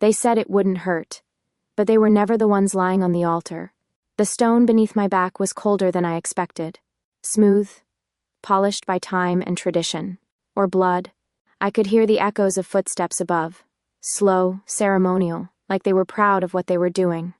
They said it wouldn't hurt. But they were never the ones lying on the altar. The stone beneath my back was colder than I expected. Smooth, polished by time and tradition. Or blood. I could hear the echoes of footsteps above. Slow, ceremonial, like they were proud of what they were doing.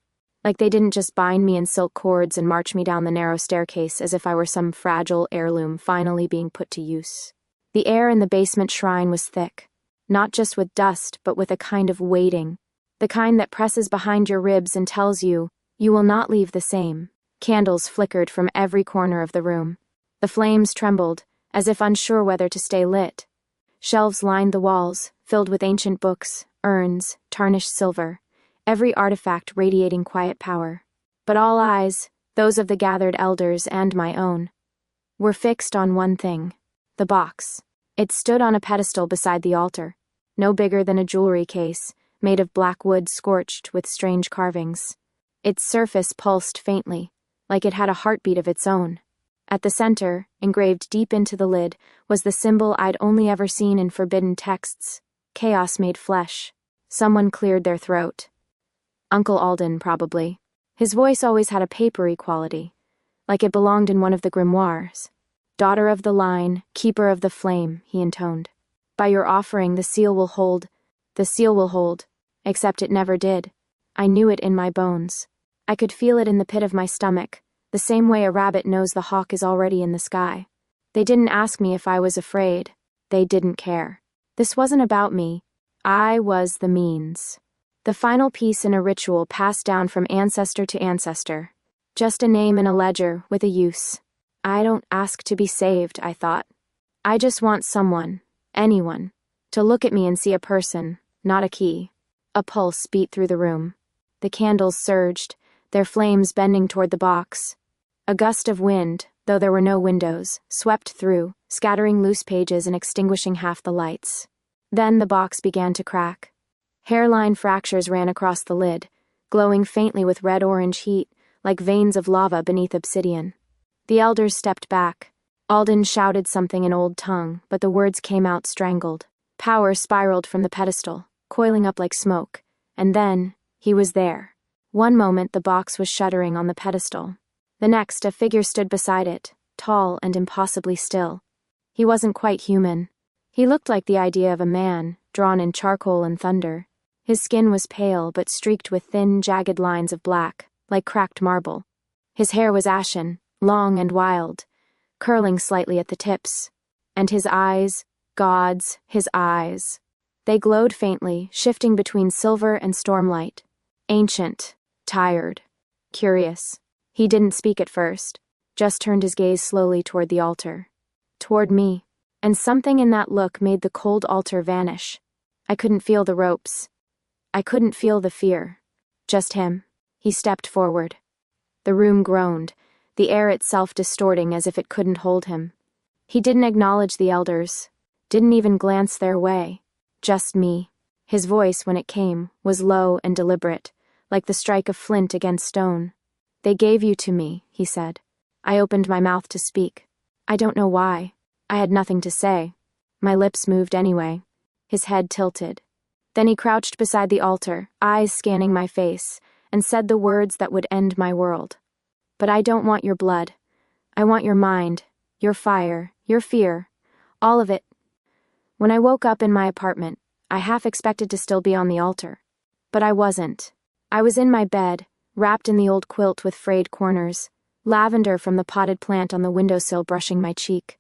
Like they didn't just bind me in silk cords and march me down the narrow staircase as if I were some fragile heirloom finally being put to use. The air in the basement shrine was thick. Not just with dust, but with a kind of weighting. The kind that presses behind your ribs and tells you, you will not leave the same. Candles flickered from every corner of the room. The flames trembled, as if unsure whether to stay lit. Shelves lined the walls, filled with ancient books, urns, tarnished silver, every artifact radiating quiet power. But all eyes, those of the gathered elders and my own, were fixed on one thing: the box. It stood on a pedestal beside the altar, no bigger than a jewelry case, made of black wood scorched with strange carvings. Its surface pulsed faintly, like it had a heartbeat of its own. At the center, engraved deep into the lid, was the symbol I'd only ever seen in forbidden texts: chaos made flesh. Someone cleared their throat. Uncle Alden, probably. His voice always had a papery quality, like it belonged in one of the grimoires. Daughter of the line, keeper of the flame, he intoned. By your offering the seal will hold. The seal will hold. Except it never did. I knew it in my bones. I could feel it in the pit of my stomach, the same way a rabbit knows the hawk is already in the sky. They didn't ask me if I was afraid. They didn't care. This wasn't about me. I was the means. The final piece in a ritual passed down from ancestor to ancestor. Just a name in a ledger with a use. I don't ask to be saved, I thought. I just want someone, anyone, to look at me and see a person, not a key. A pulse beat through the room. The candles surged, their flames bending toward the box. A gust of wind, though there were no windows, swept through, scattering loose pages and extinguishing half the lights. Then the box began to crack. Hairline fractures ran across the lid, glowing faintly with red-orange heat, like veins of lava beneath obsidian. The elders stepped back. Alden shouted something in old tongue, but the words came out strangled. Power spiraled from the pedestal, coiling up like smoke. And then, he was there. One moment the box was shuddering on the pedestal. The next, a figure stood beside it, tall and impossibly still. He wasn't quite human. He looked like the idea of a man, drawn in charcoal and thunder. His skin was pale but streaked with thin, jagged lines of black, like cracked marble. His hair was ashen, long and wild, curling slightly at the tips. And his eyes, gods, his eyes. They glowed faintly, shifting between silver and stormlight. Ancient, tired, curious. He didn't speak at first, just turned his gaze slowly toward the altar. Toward me. And something in that look made the cold altar vanish. I couldn't feel the ropes. I couldn't feel the fear. Just him. He stepped forward. The room groaned, the air itself distorting as if it couldn't hold him. He didn't acknowledge the elders, didn't even glance their way. Just me. His voice, when it came, was low and deliberate, like the strike of flint against stone. They gave you to me, he said. I opened my mouth to speak. I don't know why. I had nothing to say. My lips moved anyway. His head tilted. Then he crouched beside the altar, eyes scanning my face, and said the words that would end my world. But I don't want your blood. I want your mind, your fire, your fear, all of it. When I woke up in my apartment, I half expected to still be on the altar. But I wasn't. I was in my bed, wrapped in the old quilt with frayed corners, lavender from the potted plant on the windowsill brushing my cheek.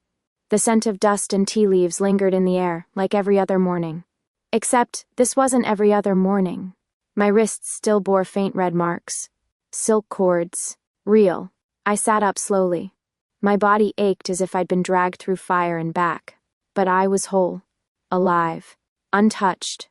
The scent of dust and tea leaves lingered in the air, like every other morning. Except, this wasn't every other morning. My wrists still bore faint red marks. Silk cords. Real. I sat up slowly. My body ached as if I'd been dragged through fire and back. But I was whole. Alive. Untouched.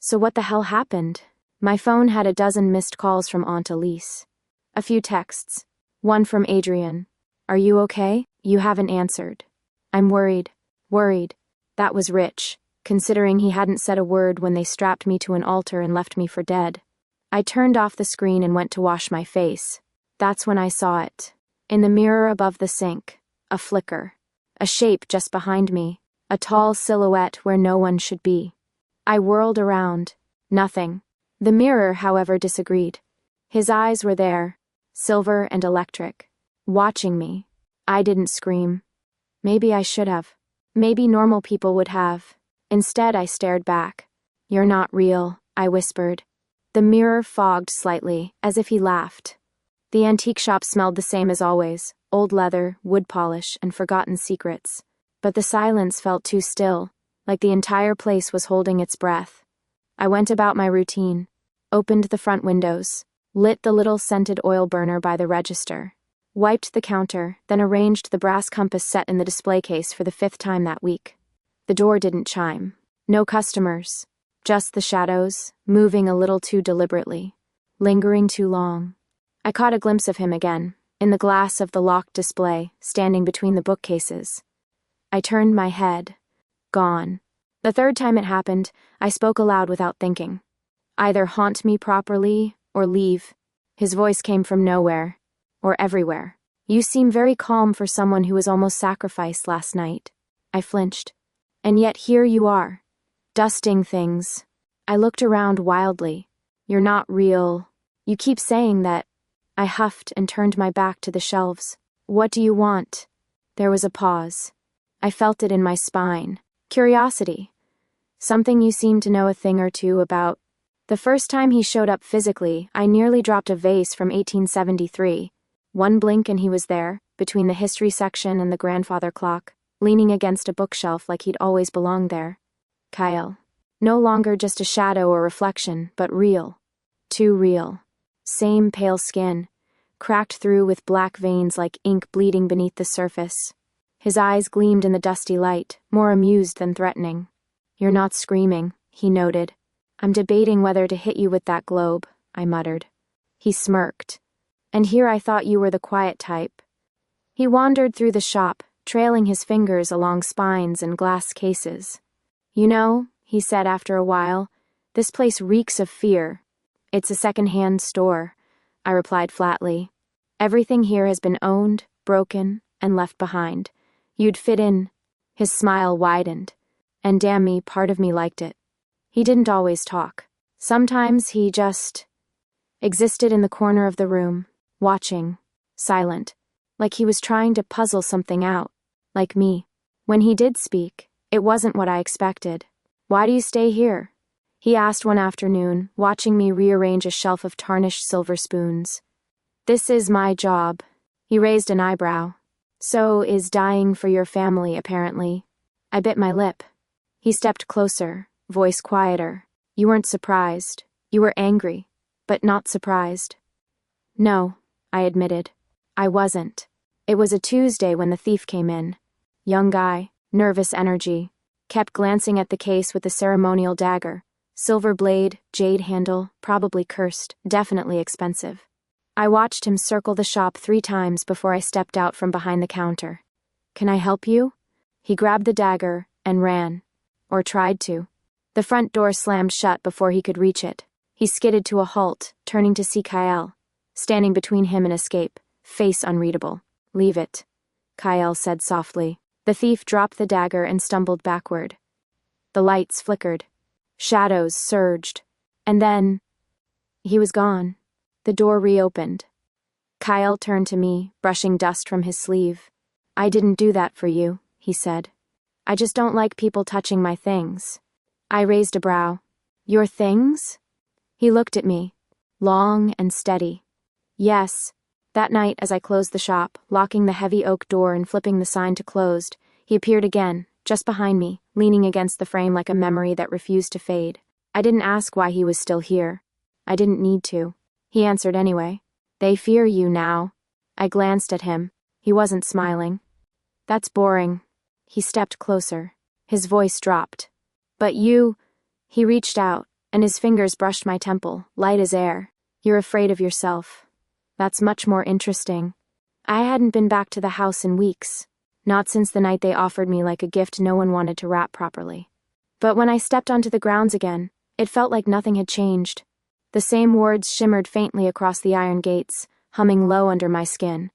So what the hell happened? My phone had a dozen missed calls from Aunt Elise. A few texts. One from Adrian. Are you okay? You haven't answered. I'm worried. Worried. That was rich, considering he hadn't said a word when they strapped me to an altar and left me for dead. I turned off the screen and went to wash my face. That's when I saw it. In the mirror above the sink. A flicker. A shape just behind me. A tall silhouette where no one should be. I whirled around. Nothing. The mirror, however, disagreed. His eyes were there, silver and electric, watching me. I didn't scream. Maybe I should have. Maybe normal people would have. Instead, I stared back. "You're not real," I whispered. The mirror fogged slightly, as if he laughed. The antique shop smelled the same as always, old leather, wood polish, and forgotten secrets. But the silence felt too still, like the entire place was holding its breath. I went about my routine, opened the front windows, lit the little scented oil burner by the register, wiped the counter, then arranged the brass compass set in the display case for the 5th time that week. The door didn't chime. No customers. Just the shadows, moving a little too deliberately, lingering too long. I caught a glimpse of him again, in the glass of the locked display, standing between the bookcases. I turned my head. Gone. The 3rd time it happened, I spoke aloud without thinking. "Either haunt me properly, or leave." His voice came from nowhere, or everywhere. "You seem very calm for someone who was almost sacrificed last night." I flinched. "And yet here you are, dusting things." I looked around wildly. "You're not real. You keep saying that." I huffed and turned my back to the shelves. "What do you want?" There was a pause. I felt it in my spine. Curiosity. "Something you seem to know a thing or two about." The first time he showed up physically, I nearly dropped a vase from 1873. One blink and he was there, between the history section and the grandfather clock, leaning against a bookshelf like he'd always belonged there. Kael. No longer just a shadow or reflection, but real. Too real. Same pale skin, cracked through with black veins like ink bleeding beneath the surface. His eyes gleamed in the dusty light, more amused than threatening. "You're not screaming," he noted. "I'm debating whether to hit you with that globe," I muttered. He smirked. "And here I thought you were the quiet type." He wandered through the shop, trailing his fingers along spines and glass cases. "You know," he said after a while, "this place reeks of fear." "It's a second-hand store," I replied flatly. "Everything here has been owned, broken, and left behind. You'd fit in." His smile widened. And damn me, part of me liked it. He didn't always talk. Sometimes he just existed in the corner of the room, watching, silent, like he was trying to puzzle something out, like me. When he did speak, it wasn't what I expected. "Why do you stay here?" he asked one afternoon, watching me rearrange a shelf of tarnished silver spoons. "This is my job." He raised an eyebrow. "So is dying for your family, apparently." I bit my lip. He stepped closer, voice quieter. "You weren't surprised. You were angry, but not surprised." "No," I admitted. "I wasn't." It was a Tuesday when the thief came in. Young guy, nervous energy, kept glancing at the case with the ceremonial dagger. Silver blade, jade handle, probably cursed, definitely expensive. I watched him circle the shop 3 times before I stepped out from behind the counter. "Can I help you?" He grabbed the dagger and ran. Or tried to. The front door slammed shut before he could reach it. He skidded to a halt, turning to see Kael, standing between him and escape, face unreadable. "Leave it," Kael said softly. The thief dropped the dagger and stumbled backward. The lights flickered. Shadows surged. And then he was gone. The door reopened. Kael turned to me, brushing dust from his sleeve. "I didn't do that for you," he said. "I just don't like people touching my things." I raised a brow. "Your things?" He looked at me, long and steady. "Yes." That night, as I closed the shop, locking the heavy oak door and flipping the sign to closed, he appeared again, just behind me, leaning against the frame like a memory that refused to fade. I didn't ask why he was still here. I didn't need to. He answered anyway. "They fear you now." I glanced at him. He wasn't smiling. "That's boring." He stepped closer. His voice dropped. "But you—" He reached out, and his fingers brushed my temple, light as air. "You're afraid of yourself." "That's much more interesting." I hadn't been back to the house in weeks. Not since the night they offered me like a gift no one wanted to wrap properly. But when I stepped onto the grounds again, it felt like nothing had changed. The same words shimmered faintly across the iron gates, humming low under my skin.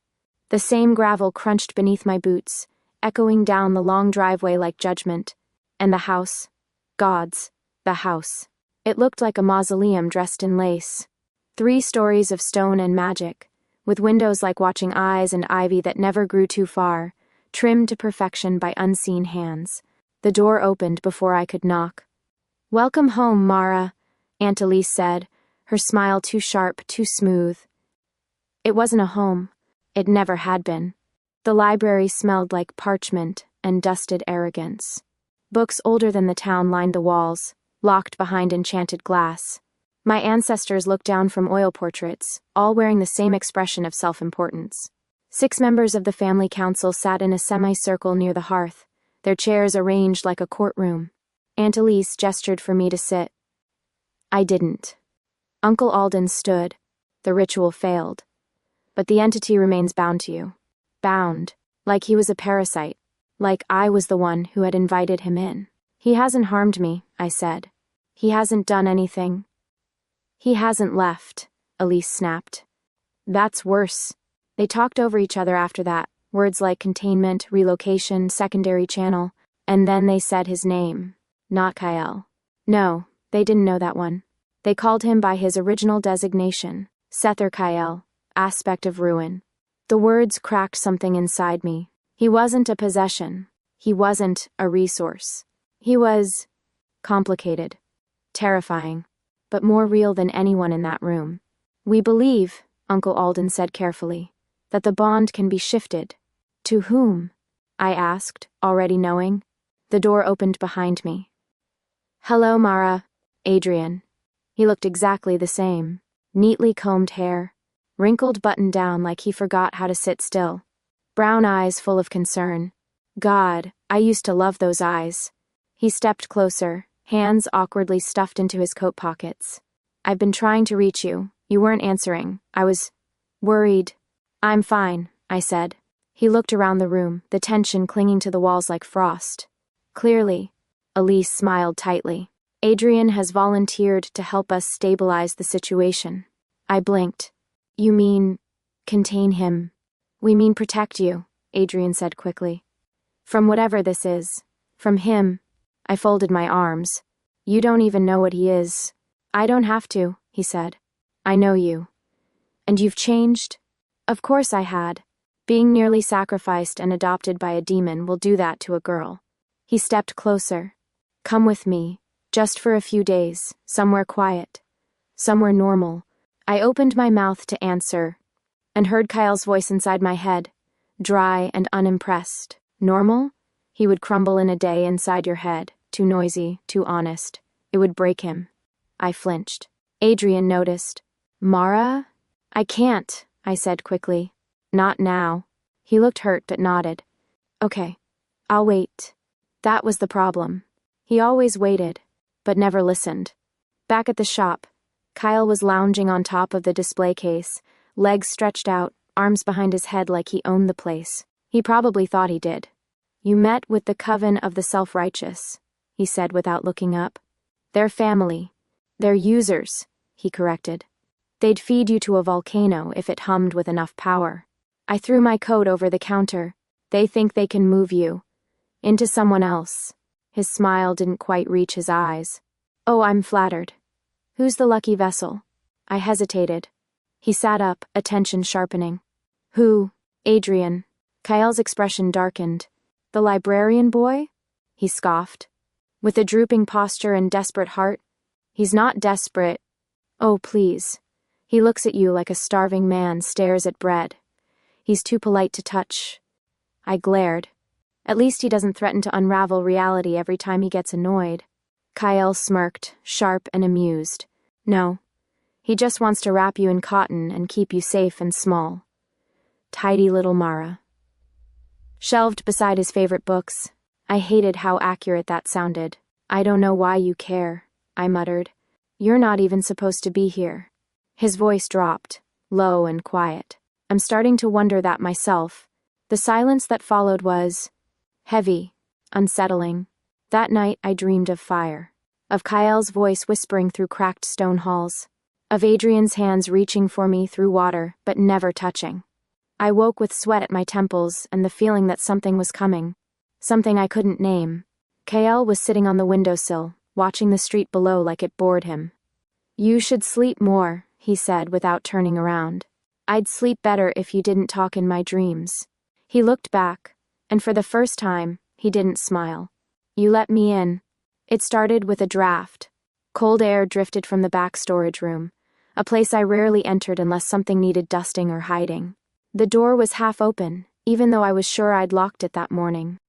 The same gravel crunched beneath my boots, echoing down the long driveway like judgment. And the house. God's. The house. It looked like a mausoleum dressed in lace. 3 stories of stone and magic, with windows like watching eyes and ivy that never grew too far, trimmed to perfection by unseen hands. The door opened before I could knock. "Welcome home, Mara," Aunt Elise said, her smile too sharp, too smooth. It wasn't a home. It never had been. The library smelled like parchment and dusted arrogance. Books older than the town lined the walls, locked behind enchanted glass. My ancestors looked down from oil portraits, all wearing the same expression of self-importance. 6 members of the family council sat in a semicircle near the hearth, their chairs arranged like a courtroom. Aunt Elise gestured for me to sit. I didn't. Uncle Alden stood. The ritual failed. But the entity remains bound to you. Bound. Like he was a parasite. Like I was the one who had invited him in. "He hasn't harmed me," I said. "He hasn't done anything." "He hasn't left," Elise snapped. "That's worse." They talked over each other after that, words like containment, relocation, secondary channel, and then they said his name. Not Kael. No, they didn't know that one. They called him by his original designation, Sether Kael, aspect of ruin. The words cracked something inside me. He wasn't a possession. He wasn't a resource. He was complicated, terrifying, but more real than anyone in that room. "We believe," Uncle Alden said carefully, "that the bond can be shifted." "To whom?" I asked, already knowing. The door opened behind me. "Hello, Mara." Adrian. He looked exactly the same. Neatly combed hair, wrinkled button down like he forgot how to sit still. Brown eyes full of concern. God, I used to love those eyes. He stepped closer, hands awkwardly stuffed into his coat pockets. "I've been trying to reach you. You weren't answering. I was worried." "I'm fine," I said. He looked around the room, the tension clinging to the walls like frost. "Clearly." Elise smiled tightly. "Adrian has volunteered to help us stabilize the situation." I blinked. "You mean contain him?" "We mean protect you," Adrian said quickly. "From whatever this is. From him." I folded my arms. "You don't even know what he is." "I don't have to," he said. "I know you." "And you've changed?" Of course I had. Being nearly sacrificed and adopted by a demon will do that to a girl. He stepped closer. "Come with me, just for a few days, somewhere quiet. Somewhere normal." I opened my mouth to answer, and heard Kael's voice inside my head, dry and unimpressed. "Normal?" He would crumble in a day inside your head, too noisy, too honest. It would break him. I flinched. Adrian noticed. "Mara?" "I can't," I said quickly. "Not now." He looked hurt but nodded. "Okay, I'll wait." That was the problem. He always waited, but never listened. Back at the shop, Kael was lounging on top of the display case, legs stretched out, arms behind his head like he owned the place. He probably thought he did. "You met with the coven of the self-righteous," he said without looking up. "They're family. They're users," he corrected. "They'd feed you to a volcano if it hummed with enough power." I threw my coat over the counter. "They think they can move you into someone else." His smile didn't quite reach his eyes. "Oh, I'm flattered. Who's the lucky vessel?" I hesitated. He sat up, attention sharpening. "Who?" "Adrian." Kael's expression darkened. "The librarian boy?" He scoffed. "With a drooping posture and desperate heart?" "He's not desperate." "Oh, please." "He looks at you like a starving man stares at bread. He's too polite to touch." I glared. "At least he doesn't threaten to unravel reality every time he gets annoyed." Kael smirked, sharp and amused. "No. He just wants to wrap you in cotton and keep you safe and small." Tidy little Mara. Shelved beside his favorite books, I hated how accurate that sounded. "I don't know why you care," I muttered. "You're not even supposed to be here." His voice dropped, low and quiet. I'm starting to wonder that myself. The silence that followed was heavy, unsettling. That night I dreamed of fire, of Kael's voice whispering through cracked stone halls, of Adrian's hands reaching for me through water but never touching. I woke with sweat at my temples and the feeling that something was coming, something I couldn't name. Kael was sitting on the windowsill, watching the street below like it bored him. "You should sleep more," he said without turning around. "I'd sleep better if you didn't talk in my dreams." He looked back, and for the first time, he didn't smile. "You let me in." It started with a draft. Cold air drifted from the back storage room, a place I rarely entered unless something needed dusting or hiding. The door was half open, even though I was sure I'd locked it that morning.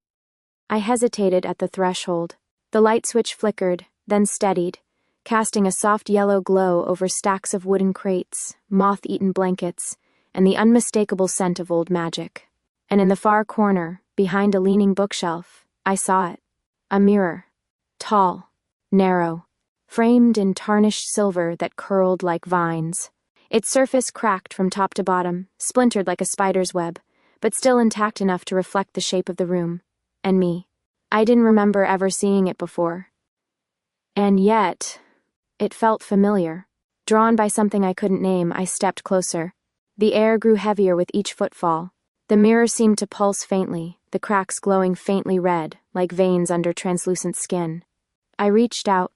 I hesitated at the threshold. The light switch flickered, then steadied, casting a soft yellow glow over stacks of wooden crates, moth-eaten blankets, and the unmistakable scent of old magic. And in the far corner, behind a leaning bookshelf, I saw it. A mirror. Tall, narrow, framed in tarnished silver that curled like vines. Its surface cracked from top to bottom, splintered like a spider's web, but still intact enough to reflect the shape of the room. And me. I didn't remember ever seeing it before. And yet, it felt familiar. Drawn by something I couldn't name, I stepped closer. The air grew heavier with each footfall. The mirror seemed to pulse faintly, the cracks glowing faintly red, like veins under translucent skin. I reached out.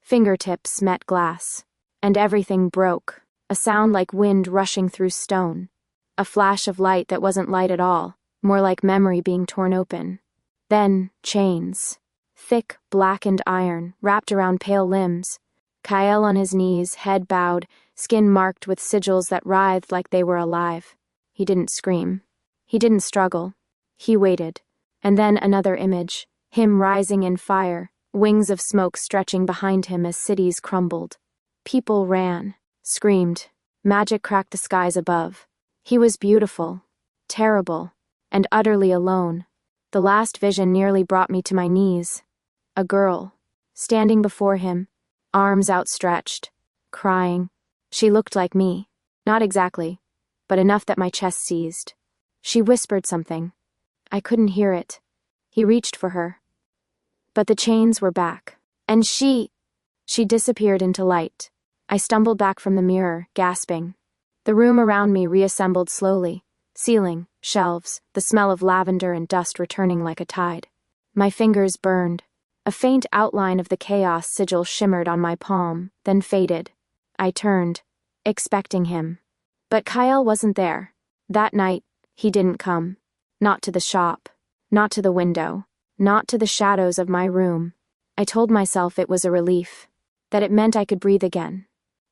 Fingertips met glass. And everything broke, a sound like wind rushing through stone. A flash of light that wasn't light at all, more like memory being torn open. Then, chains. Thick, blackened iron, wrapped around pale limbs. Kael on his knees, head bowed, skin marked with sigils that writhed like they were alive. He didn't scream. He didn't struggle. He waited. And then another image, him rising in fire, wings of smoke stretching behind him as cities crumbled. People ran, screamed. Magic cracked the skies above. He was beautiful, terrible, and utterly alone. The last vision nearly brought me to my knees. A girl, standing before him, arms outstretched, crying. She looked like me. Not exactly, but enough that my chest seized. She whispered something. I couldn't hear it. He reached for her. But the chains were back. And she disappeared into light. I stumbled back from the mirror, gasping. The room around me reassembled slowly. Ceiling, shelves, the smell of lavender and dust returning like a tide. My fingers burned. A faint outline of the chaos sigil shimmered on my palm, then faded. I turned, expecting him. But Kael wasn't there. That night, he didn't come. Not to the shop. Not to the window. Not to the shadows of my room. I told myself it was a relief. That it meant I could breathe again.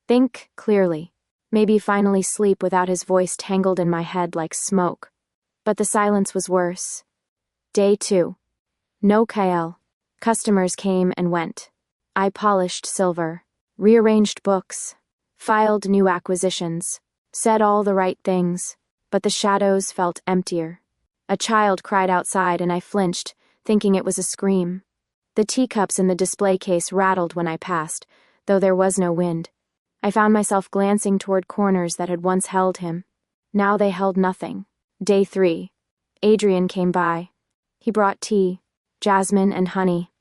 Think clearly. Maybe finally sleep without his voice tangled in my head like smoke. But the silence was worse. Day 2. No Kael. Customers came and went. I polished silver, rearranged books, filed new acquisitions, said all the right things, but the shadows felt emptier. A child cried outside and I flinched, thinking it was a scream. The teacups in the display case rattled when I passed, though there was no wind. I found myself glancing toward corners that had once held him. Now they held nothing. Day 3. Adrian came by. He brought tea, jasmine and honey.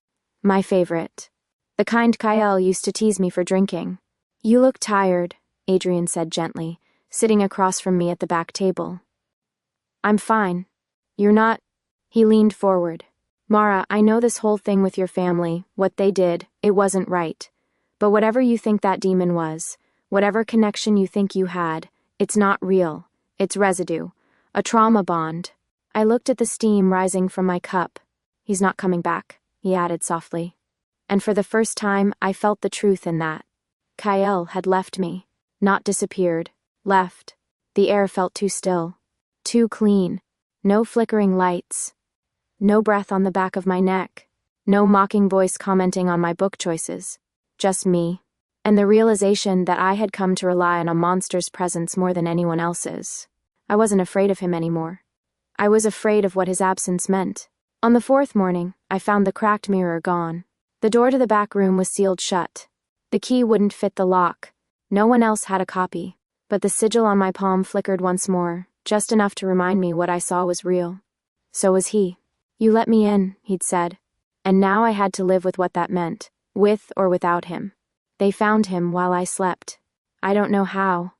My favorite. The kind Kael used to tease me for drinking. You look tired, Adrian said gently, sitting across from me at the back table. I'm fine. You're not. He leaned forward. Mara, I know this whole thing with your family, what they did, it wasn't right. But whatever you think that demon was, whatever connection you think you had, it's not real. It's residue. A trauma bond. I looked at the steam rising from my cup. He's not coming back, he added softly. And for the first time, I felt the truth in that. Kael had left me. Not disappeared. Left. The air felt too still. Too clean. No flickering lights. No breath on the back of my neck. No mocking voice commenting on my book choices. Just me. And the realization that I had come to rely on a monster's presence more than anyone else's. I wasn't afraid of him anymore. I was afraid of what his absence meant. On the 4th morning, I found the cracked mirror gone. The door to the back room was sealed shut. The key wouldn't fit the lock. No one else had a copy. But the sigil on my palm flickered once more, just enough to remind me what I saw was real. So was he. You let me in, he'd said. And now I had to live with what that meant. With or without him. They found him while I slept. I don't know how.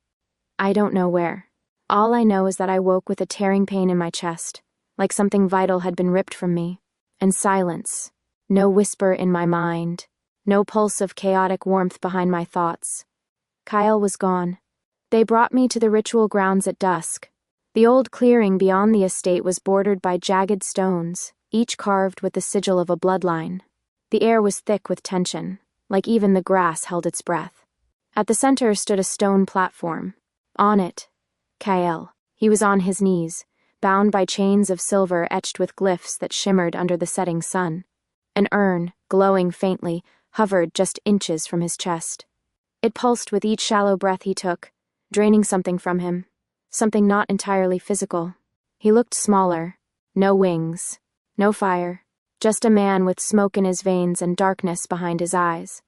I don't know where. All I know is that I woke with a tearing pain in my chest, like something vital had been ripped from me. And silence. No whisper in my mind. no pulse of chaotic warmth behind my thoughts. Kael was gone. They brought me to the ritual grounds at dusk. The old clearing beyond the estate was bordered by jagged stones, each carved with the sigil of a bloodline. The air was thick with tension, like even the grass held its breath. At the center stood a stone platform. On it, Kael. He was on his knees, bound by chains of silver etched with glyphs that shimmered under the setting sun. An urn, glowing faintly, hovered just inches from his chest. It pulsed with each shallow breath he took, draining something from him, something not entirely physical. He looked smaller. No wings, no fire, just a man with smoke in his veins and darkness behind his eyes.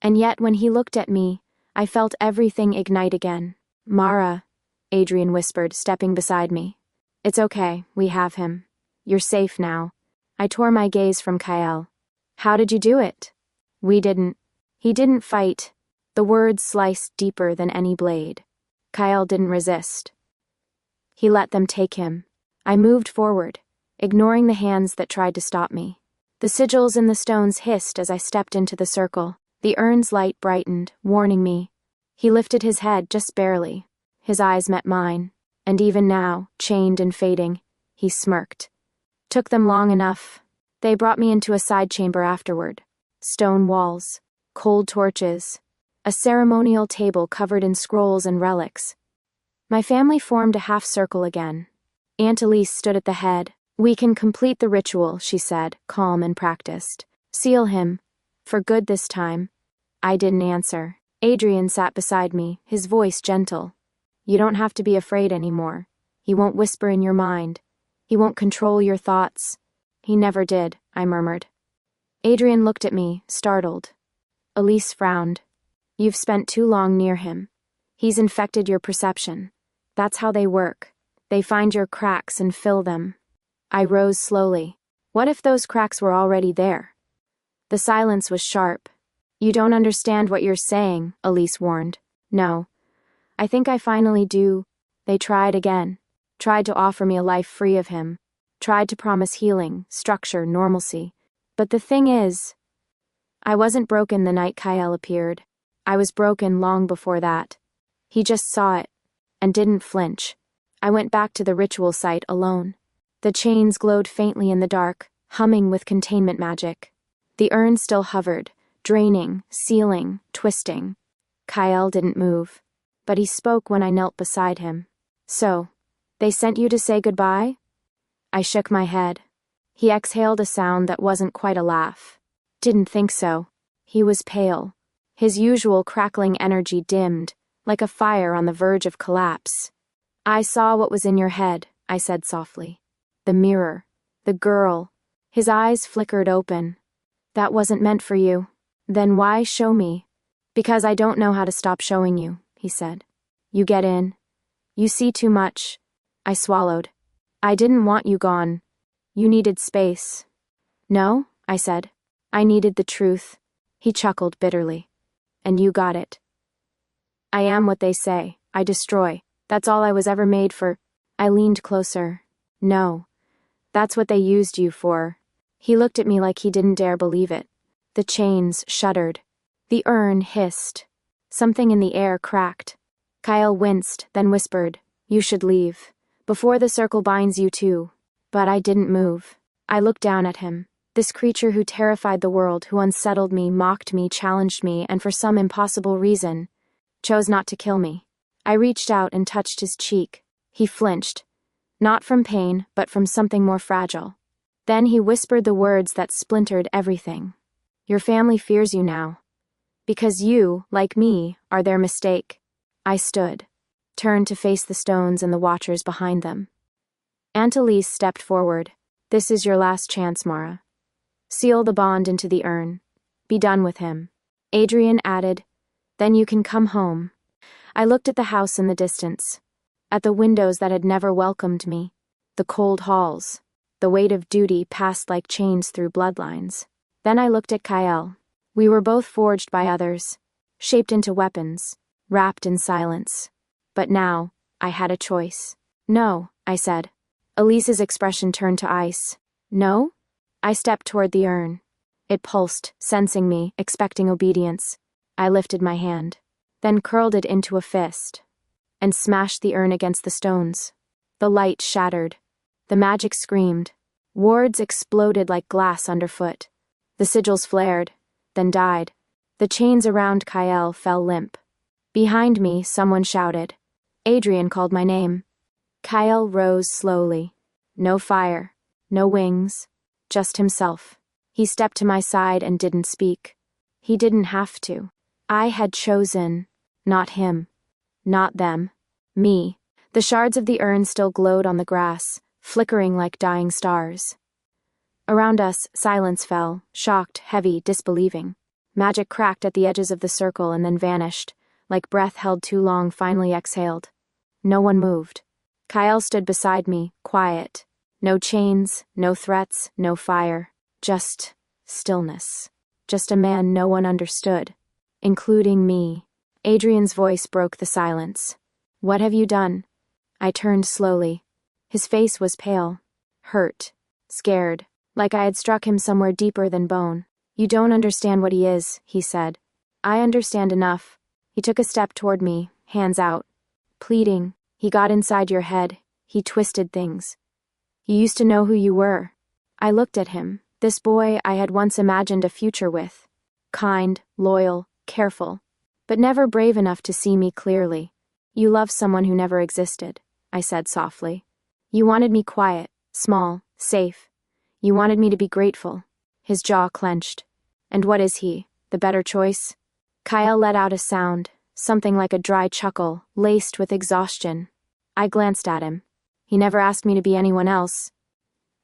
And yet when he looked at me, I felt everything ignite again. "Mara," Adrian whispered, stepping beside me. "It's okay, we have him. You're safe now." I tore my gaze from Kael. "How did you do it?" "We didn't." "He didn't fight." The words sliced deeper than any blade. Kael didn't resist. He let them take him. I moved forward, ignoring the hands that tried to stop me. The sigils in the stones hissed as I stepped into the circle. The urn's light brightened, warning me. He lifted his head just barely. His eyes met mine, and even now, chained and fading, he smirked. Took them long enough. They brought me into a side chamber afterward. Stone walls, cold torches, a ceremonial table covered in scrolls and relics. My family formed a half circle again. Aunt Elise stood at the head. "We can complete the ritual," she said, calm and practiced. "Seal him. For good this time." I didn't answer. Adrian sat beside me, his voice gentle. "You don't have to be afraid anymore. He won't whisper in your mind. He won't control your thoughts." "He never did," I murmured. Adrian looked at me, startled. Elise frowned. "You've spent too long near him. He's infected your perception. That's how they work. They find your cracks and fill them." I rose slowly. What if those cracks were already there? The silence was sharp. "You don't understand what you're saying," Elise warned. "No. I think I finally do." They tried again. Tried to offer me a life free of him. Tried to promise healing, structure, normalcy. But the thing is, I wasn't broken the night Kael appeared. I was broken long before that. He just saw it, and didn't flinch. I went back to the ritual site alone. The chains glowed faintly in the dark, humming with containment magic. The urn still hovered, draining, sealing, twisting. Kael didn't move, but he spoke when I knelt beside him. "So, they sent you to say goodbye?" I shook my head. He exhaled a sound that wasn't quite a laugh. "Didn't think so." He was pale. His usual crackling energy dimmed, like a fire on the verge of collapse. "I saw what was in your head," I said softly. "The mirror. The girl." His eyes flickered open. "That wasn't meant for you." "Then why show me?" "Because I don't know how to stop showing you," he said. "You get in. You see too much." I swallowed. "I didn't want you gone. You needed space." "No," I said. "I needed the truth." He chuckled bitterly. "And you got it." "I am what they say. I destroy. That's all I was ever made for." I leaned closer. "No. That's what they used you for." He looked at me like he didn't dare believe it. The chains shuddered. The urn hissed. Something in the air cracked. Kael winced, then whispered, "You should leave. Before the circle binds you too." But I didn't move. I looked down at him. This creature who terrified the world, who unsettled me, mocked me, challenged me, and for some impossible reason, chose not to kill me. I reached out and touched his cheek. He flinched. Not from pain, but from something more fragile. Then he whispered the words that splintered everything. "Your family fears you now. Because you, like me, are their mistake." I stood, turned to face the stones and the watchers behind them. Aunt Elise stepped forward. "This is your last chance, Mara. Seal the bond into the urn. Be done with him." Adrian added, "Then you can come home." I looked at the house in the distance, at the windows that had never welcomed me, the cold halls. The weight of duty passed like chains through bloodlines. Then I looked at Kael. We were both forged by others, shaped into weapons, wrapped in silence. But now, I had a choice. "No," I said. Elise's expression turned to ice. "No?" I stepped toward the urn. It pulsed, sensing me, expecting obedience. I lifted my hand, then curled it into a fist, and smashed the urn against the stones. The light shattered. The magic screamed. Wards exploded like glass underfoot. The sigils flared, then died. The chains around Kael fell limp. Behind me, someone shouted. Adrian called my name. Kael rose slowly. No fire, no wings, just himself. He stepped to my side and didn't speak. He didn't have to. I had chosen, not him, not them, me. The shards of the urn still glowed on the grass, flickering like dying stars. Around us, silence fell, shocked, heavy, disbelieving. Magic cracked at the edges of the circle and then vanished, like breath held too long finally exhaled. No one moved. Kael stood beside me, quiet. No chains, no threats, no fire. Just stillness. Just a man no one understood. Including me. Adrian's voice broke the silence. What have you done? I turned slowly. His face was pale. Hurt. Scared. Like I had struck him somewhere deeper than bone. You don't understand what he is, he said. I understand enough. He took a step toward me, hands out. Pleading. He got inside your head. He twisted things. You used to know who you were. I looked at him. This boy I had once imagined a future with. Kind, loyal, careful. But never brave enough to see me clearly. You love someone who never existed, I said softly. You wanted me quiet, small, safe. You wanted me to be grateful. His jaw clenched. And what is he? The better choice? Kael let out a sound, something like a dry chuckle, laced with exhaustion. I glanced at him. He never asked me to be anyone else.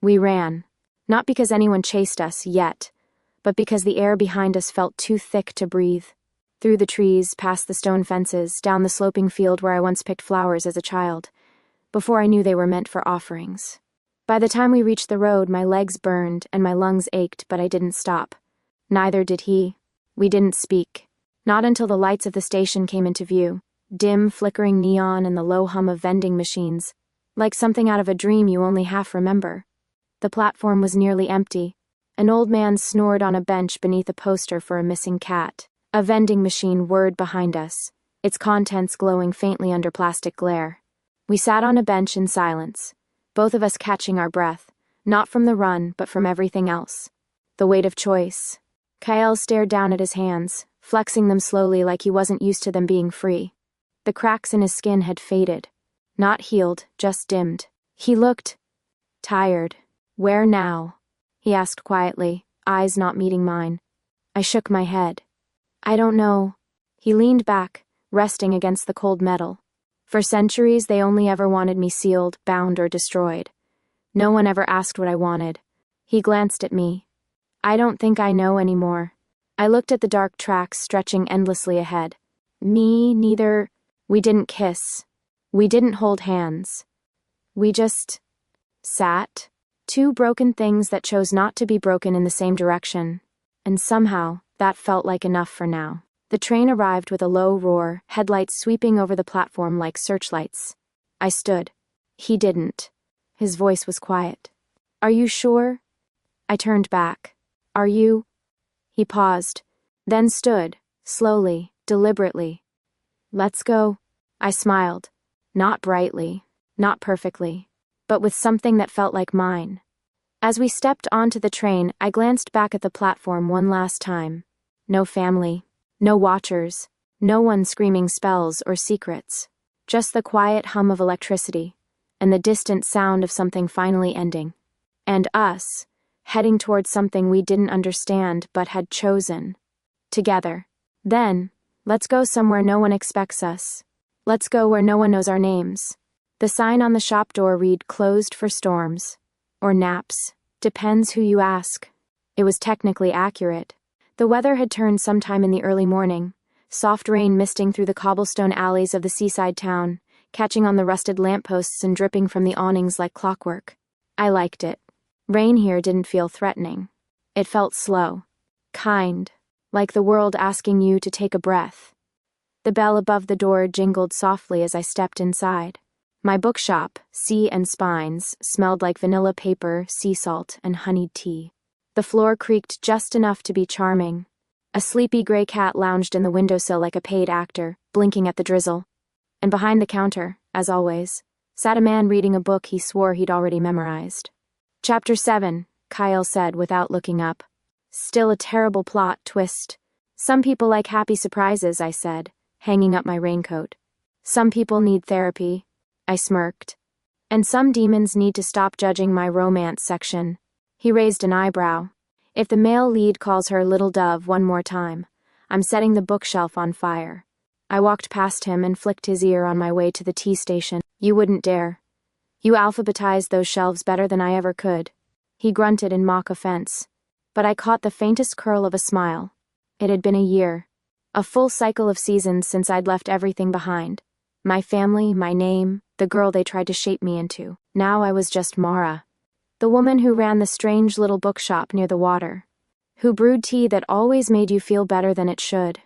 We ran. Not because anyone chased us, yet, but because the air behind us felt too thick to breathe. Through the trees, past the stone fences, down the sloping field where I once picked flowers as a child, before I knew they were meant for offerings. By the time we reached the road, my legs burned and my lungs ached, but I didn't stop. Neither did he. We didn't speak. Not until the lights of the station came into view, dim, flickering neon and the low hum of vending machines, like something out of a dream you only half remember. The platform was nearly empty. An old man snored on a bench beneath a poster for a missing cat. A vending machine whirred behind us, its contents glowing faintly under plastic glare. We sat on a bench in silence, both of us catching our breath, not from the run, but from everything else. The weight of choice. Kael stared down at his hands, flexing them slowly like he wasn't used to them being free. The cracks in his skin had faded. Not healed, just dimmed. He looked tired. Where now? He asked quietly, eyes not meeting mine. I shook my head. I don't know. He leaned back, resting against the cold metal. For centuries, they only ever wanted me sealed, bound, or destroyed. No one ever asked what I wanted. He glanced at me. I don't think I know anymore. I looked at the dark tracks stretching endlessly ahead. Me, neither. We didn't kiss. We didn't hold hands. We just sat. Two broken things that chose not to be broken in the same direction. And somehow, that felt like enough for now. The train arrived with a low roar, headlights sweeping over the platform like searchlights. I stood. He didn't. His voice was quiet. Are you sure? I turned back. Are you? He paused, then stood, slowly, deliberately. Let's go. I smiled. Not brightly, not perfectly, but with something that felt like mine. As we stepped onto the train, I glanced back at the platform one last time. No family, no watchers, no one screaming spells or secrets. Just the quiet hum of electricity, and the distant sound of something finally ending. And us, heading towards something we didn't understand but had chosen. Together. Then, let's go somewhere no one expects us. Let's go where no one knows our names. The sign on the shop door read closed for storms. Or naps. Depends who you ask. It was technically accurate. The weather had turned sometime in the early morning, soft rain misting through the cobblestone alleys of the seaside town, catching on the rusted lampposts and dripping from the awnings like clockwork. I liked it. Rain here didn't feel threatening. It felt slow. Kind. Like the world asking you to take a breath. The bell above the door jingled softly as I stepped inside. My bookshop, Sea and Spines, smelled like vanilla paper, sea salt, and honeyed tea. The floor creaked just enough to be charming. A sleepy gray cat lounged in the windowsill like a paid actor, blinking at the drizzle. And behind the counter, as always, sat a man reading a book he swore he'd already memorized. Chapter 7, Kael said without looking up. Still a terrible plot twist. Some people like happy surprises, I said, hanging up my raincoat. Some people need therapy, I smirked. And some demons need to stop judging my romance section. He raised an eyebrow. If the male lead calls her Little Dove one more time, I'm setting the bookshelf on fire. I walked past him and flicked his ear on my way to the tea station. You wouldn't dare. You alphabetized those shelves better than I ever could. He grunted in mock offense. But I caught the faintest curl of a smile. It had been a year. A full cycle of seasons since I'd left everything behind. My family, my name, the girl they tried to shape me into. Now I was just Mara. The woman who ran the strange little bookshop near the water. Who brewed tea that always made you feel better than it should.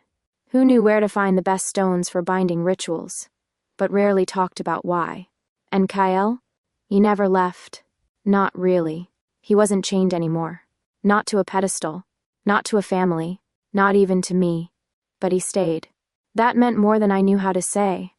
Who knew where to find the best stones for binding rituals, but rarely talked about why. And Kael? He never left. Not really. He wasn't chained anymore. Not to a pedestal. Not to a family. Not even to me. But he stayed. That meant more than I knew how to say.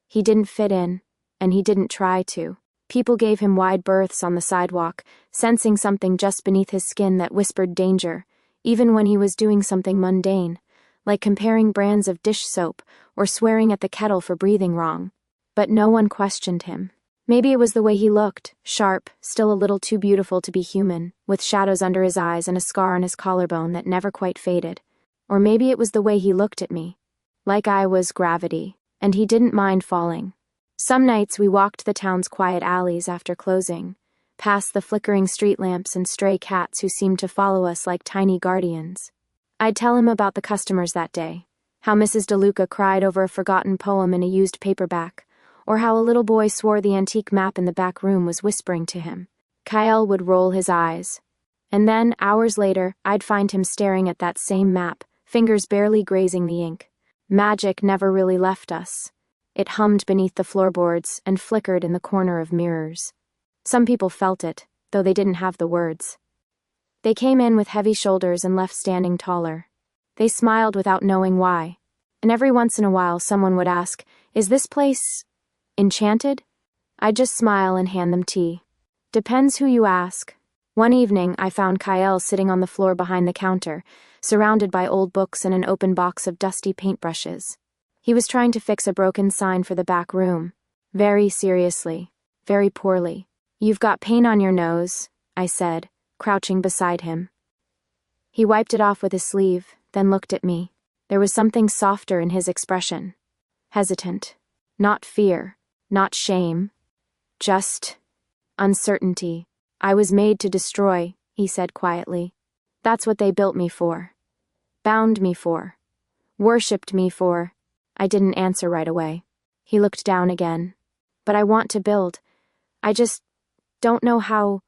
He didn't fit in, and he didn't try to. People gave him wide berths on the sidewalk, sensing something just beneath his skin that whispered danger, even when he was doing something mundane, like comparing brands of dish soap or swearing at the kettle for breathing wrong. But no one questioned him. Maybe it was the way he looked, sharp, still a little too beautiful to be human, with shadows under his eyes and a scar on his collarbone that never quite faded. Or maybe it was the way he looked at me. Like I was gravity, and he didn't mind falling. Some nights we walked the town's quiet alleys after closing, past the flickering street lamps and stray cats who seemed to follow us like tiny guardians. I'd tell him about the customers that day, how Mrs. DeLuca cried over a forgotten poem in a used paperback, or how a little boy swore the antique map in the back room was whispering to him. Kael would roll his eyes. And then, hours later, I'd find him staring at that same map, fingers barely grazing the ink. Magic never really left us. It hummed beneath the floorboards and flickered in the corner of mirrors. Some people felt it, though they didn't have the words. They came in with heavy shoulders and left standing taller. They smiled without knowing why. And every once in a while someone would ask, "Is this place enchanted?" I'd just smile and hand them tea. Depends who you ask. One evening I found Kael sitting on the floor behind the counter, surrounded by old books and an open box of dusty paintbrushes. He was trying to fix a broken sign for the back room. Very seriously. Very poorly. "You've got paint on your nose," I said, crouching beside him. He wiped it off with his sleeve, then looked at me. There was something softer in his expression. Hesitant. Not fear. Not shame. Just uncertainty. "I was made to destroy," he said quietly. "That's what they built me for. Bound me for. Worshipped me for." I didn't answer right away. He looked down again. "But I want to build. I just don't know how."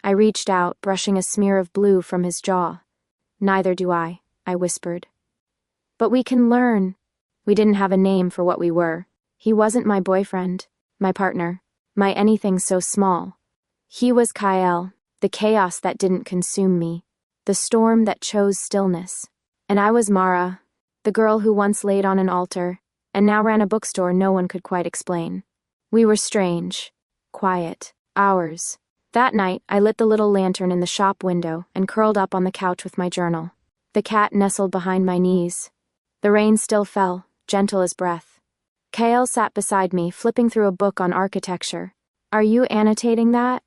I reached out, brushing a smear of blue from his jaw. "Neither do I whispered. "But we can learn." We didn't have a name for what we were. He wasn't my boyfriend, my partner, my anything so small. He was Kael, the chaos that didn't consume me, the storm that chose stillness. And I was Mara, the girl who once laid on an altar, and now ran a bookstore no one could quite explain. We were strange, quiet, ours. That night, I lit the little lantern in the shop window and curled up on the couch with my journal. The cat nestled behind my knees. The rain still fell, gentle as breath. Kael sat beside me, flipping through a book on architecture. "Are you annotating that?"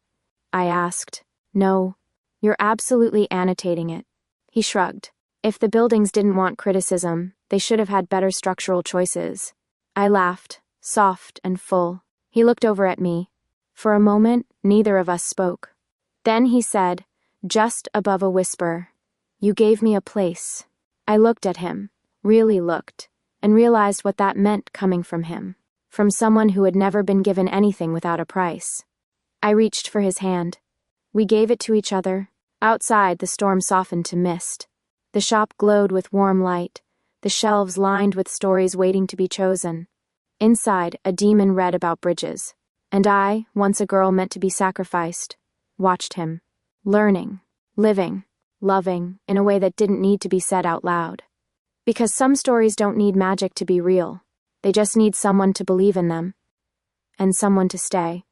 I asked. "No. You're absolutely annotating it." He shrugged. If the buildings didn't want criticism, they should have had better structural choices. I laughed, soft and full. He looked over at me. For a moment, neither of us spoke. Then he said, just above a whisper, "You gave me a place." I looked at him, really looked, and realized what that meant coming from him. From someone who had never been given anything without a price. I reached for his hand. We gave it to each other. Outside, the storm softened to mist. The shop glowed with warm light, the shelves lined with stories waiting to be chosen. Inside, a demon read about bridges. And I, once a girl meant to be sacrificed, watched him. Learning. Living. loving, in a way that didn't need to be said out loud. Because some stories don't need magic to be real. They just need someone to believe in them. And someone to stay.